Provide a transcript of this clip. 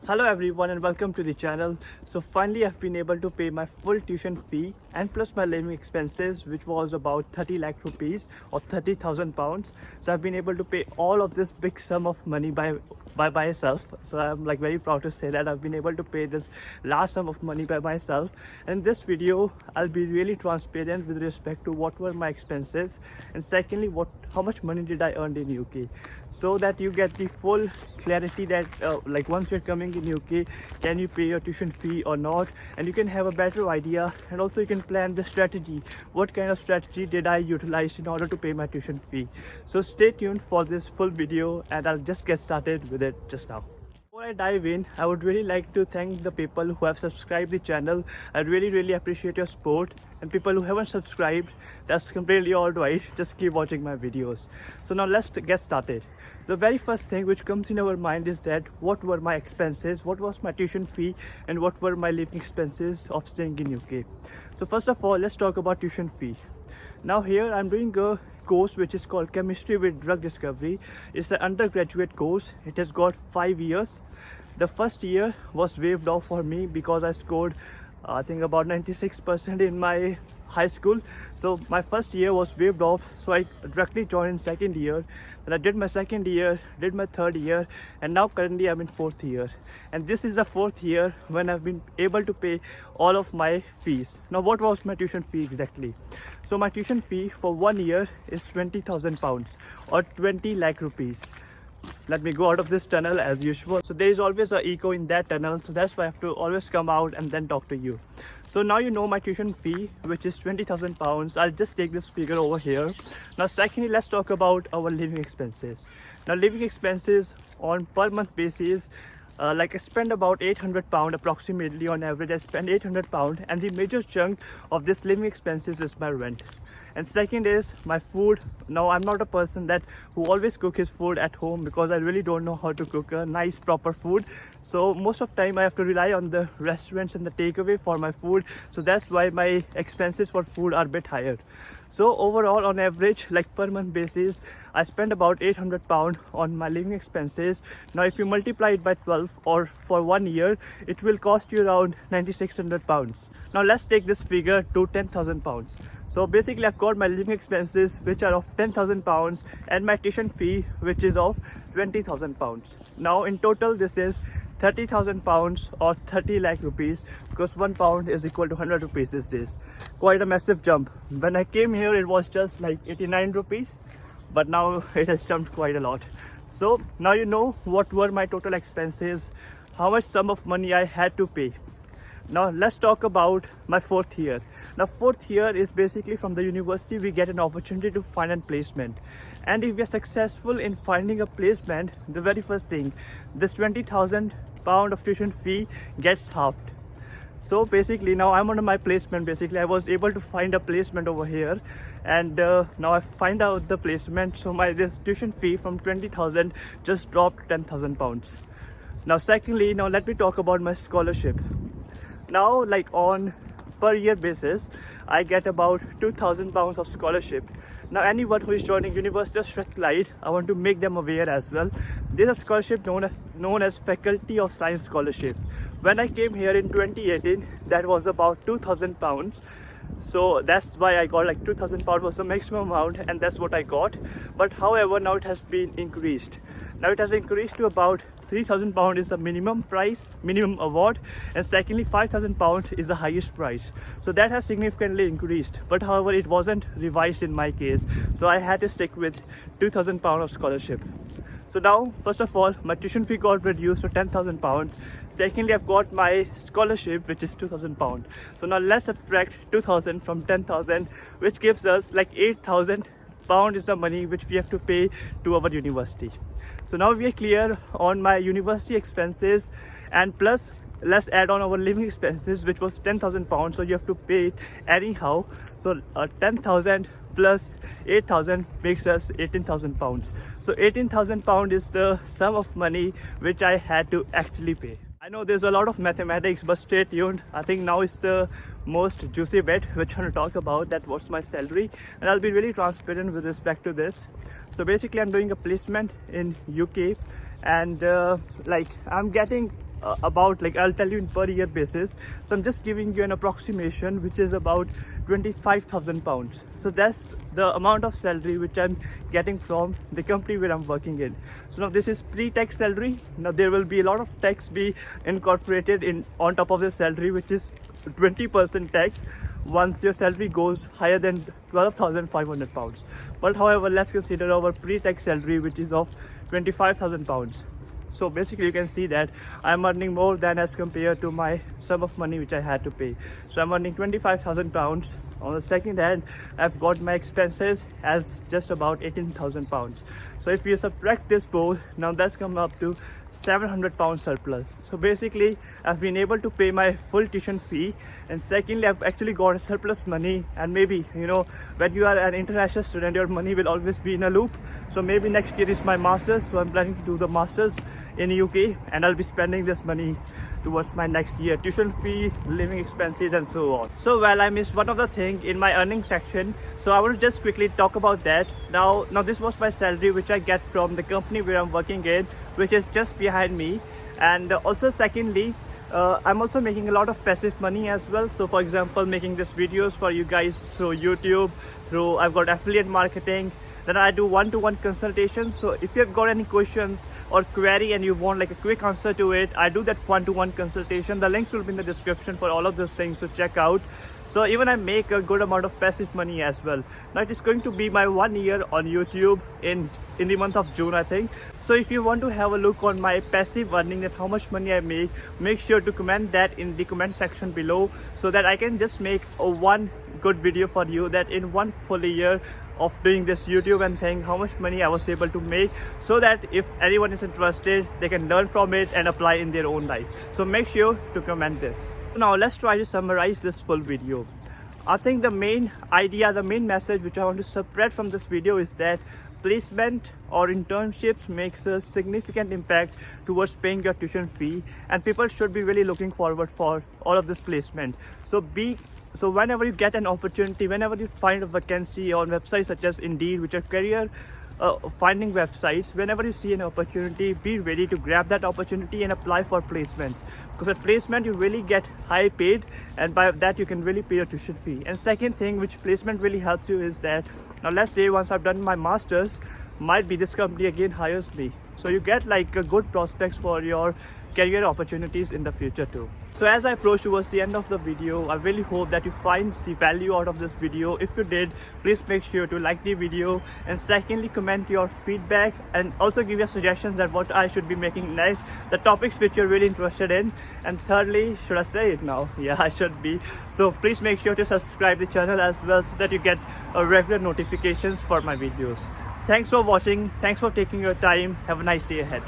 Hello everyone and welcome to the channel. So finally I've been able to pay my full tuition fee and plus my living expenses, which was about 30 lakh rupees or 30,000 pounds. So I've been able to pay all of this big sum of money by myself. So I'm like very proud to say that I've been able to pay this large sum of money by myself. And in this video I'll be really transparent with respect to what were my expenses, and secondly how much money did I earn in UK, so that you get the full clarity that like once you're coming in UK, can you pay your tuition fee or not, and you can have a better idea, and also you can plan the strategy. What kind of strategy did I utilize in order to pay my tuition fee? So stay tuned for this full video and I'll just get started with it just now. Before I dive in, I would really like to thank the people who have subscribed the channel. I really appreciate your support, and people who haven't subscribed, that's completely alright, just keep watching my videos. So now let's get started. The very first thing which comes in our mind is that what were my expenses, what was my tuition fee, and what were my living expenses of staying in UK. So first of all, let's talk about tuition fee. Now here I'm doing a course which is called Chemistry with Drug Discovery. It's an undergraduate course. It has got 5 years. The first year was waived off for me because I scored I think about 96% in my high school. So my first year was waived off, so I directly joined in second year. Then I did my second year, did my third year, and now currently I'm in fourth year. And this is the fourth year when I've been able to pay all of my fees. Now what was my tuition fee exactly? So my tuition fee for 1 year is 20,000 pounds or 20 lakh rupees. Let me go out of this tunnel as usual. So there is always an echo in that tunnel, so that's why I have to always come out and then talk to you. So now you know my tuition fee, which is 20,000 pounds. I'll just take this figure over here. Now secondly, let's talk about our living expenses. Now living expenses on per month basis, like I spend about 800 pound approximately on average. I spend 800 pound, and the major chunk of this living expenses is my rent. And second is my food. Now I'm not a person that who always cook his food at home, because I really don't know how to cook a nice proper food. So most of the time I have to rely on the restaurants and the takeaway for my food. So that's why my expenses for food are a bit higher. So overall, on average, like per month basis, I spend about 800 pound on my living expenses. Now if you multiply it by 12 or for 1 year, it will cost you around 9600 pounds. Now let's take this figure to 10,000 pounds. So basically I've got my living expenses which are of 10,000 pounds and my tuition fee which is of 20,000 pounds. Now in total this is 30,000 pounds or 30 lakh rupees, because 1 pound is equal to 100 rupees these days. Quite a massive jump. When I came here it was just like 89 rupees, but now it has jumped quite a lot. So now you know what were my total expenses, how much sum of money I had to pay. Now let's talk about my fourth year. Now fourth year is basically from the university we get an opportunity to find a placement, and if we are successful in finding a placement, the very first thing, this 20,000 pound of tuition fee gets halved. So basically now I'm on my placement. Basically I was able to find a placement over here, and now I find out the placement, so my this tuition fee from 20,000 just dropped 10,000 pounds. Now secondly, now let me talk about my scholarship. Now like on per year basis I get about 2,000 pounds of scholarship. Now anyone who is joining University of Strathclyde, I want to make them aware as well, there's a scholarship known as Faculty of Science Scholarship. When I came here in 2018, that was about 2,000 pounds. So that's why I got like 2,000 pounds was the maximum amount, and that's what I got. But however, now it has been increased. Now it has increased to about 3,000 pounds is the minimum price, minimum award, and secondly 5,000 pounds is the highest price. So that has significantly increased, but however it wasn't revised in my case, so I had to stick with 2,000 pounds of scholarship. So now first of all my tuition fee got reduced to 10,000 pounds. Secondly, I've got my scholarship which is 2,000 pounds. So now let's subtract 2,000 from 10,000, which gives us like 8,000 pound is the money which we have to pay to our university. So now we are clear on my university expenses, and plus let's add on our living expenses which was 10,000 pounds, so you have to pay it anyhow. So 10,000 plus 8,000 makes us 18,000 pounds. So 18,000 pounds is the sum of money which I had to actually pay. I know there's a lot of mathematics, but stay tuned. I think now is the most juicy bit which I'm going to talk about, that what's my salary, and I'll be really transparent with respect to this. So basically I'm doing a placement in UK, and like I'm getting about, like, I'll tell you in per year basis. So I'm just giving you an approximation, which is about 25,000 pounds. So that's the amount of salary which I'm getting from the company where I'm working in. So now this is pre-tax salary. Now there will be a lot of tax be incorporated in on top of the salary, which is 20% tax once your salary goes higher than 12,500 pounds. But however, let's consider our pre-tax salary, which is of 25,000 pounds. So basically you can see that I'm earning more than as compared to my sum of money which I had to pay. So I'm earning 25,000 pounds. On the second hand, I've got my expenses as just about 18,000 pounds. So if you subtract this both, now that's come up to 700 pounds surplus. So basically I've been able to pay my full tuition fee, and secondly I've actually got a surplus money. And maybe, you know, when you are an international student, your money will always be in a loop. So maybe next year is my masters, so I'm planning to do the masters in UK, and I'll be spending this money towards my next year tuition fee, living expenses, and so on. So well, I missed one of the thing in my earning section, so I will just quickly talk about that. Now this was my salary which I get from the company where I'm working in, which is just behind me. And also secondly, I'm also making a lot of passive money as well. So for example, making these videos for you guys through YouTube, through I've got affiliate marketing. Then I do one-to-one consultations. So if you have got any questions or query and you want like a quick answer to it, I do that one-to-one consultation. The links will be in the description for all of those things, so check out. So even I make a good amount of passive money as well. Now it is going to be my 1 year on YouTube in the month of June, I think. So if you want to have a look on my passive earning, that how much money I make sure to comment that in the comment section below, so that I can just make a one good video for you, that in one full year of doing this YouTube and thing, how much money I was able to make, so that if anyone is interested, they can learn from it and apply in their own life. So make sure to comment this. Now let's try to summarize this full video. I think the main idea, the main message which I want to spread from this video is that placement or internships makes a significant impact towards paying your tuition fee, and people should be really looking forward for all of this placement. So whenever you get an opportunity, whenever you find a vacancy on websites such as Indeed, which are career finding websites, whenever you see an opportunity, be ready to grab that opportunity and apply for placements, because at placement you really get high paid, and by that you can really pay your tuition fee. And second thing which placement really helps you is that, now let's say once I've done my masters, might be this company again hires me, so you get like a good prospects for your career opportunities in the future too. So as I approach towards the end of the video, I really hope that you find the value out of this video. If you did, please make sure to like the video, and secondly comment your feedback, and also give your suggestions that what I should be making next, the topics which you're really interested in. And thirdly, should I say it now? Yeah, I should be. So please make sure to subscribe the channel as well, so that you get regular notifications for my videos. Thanks for watching. Thanks for taking your time. Have a nice day ahead.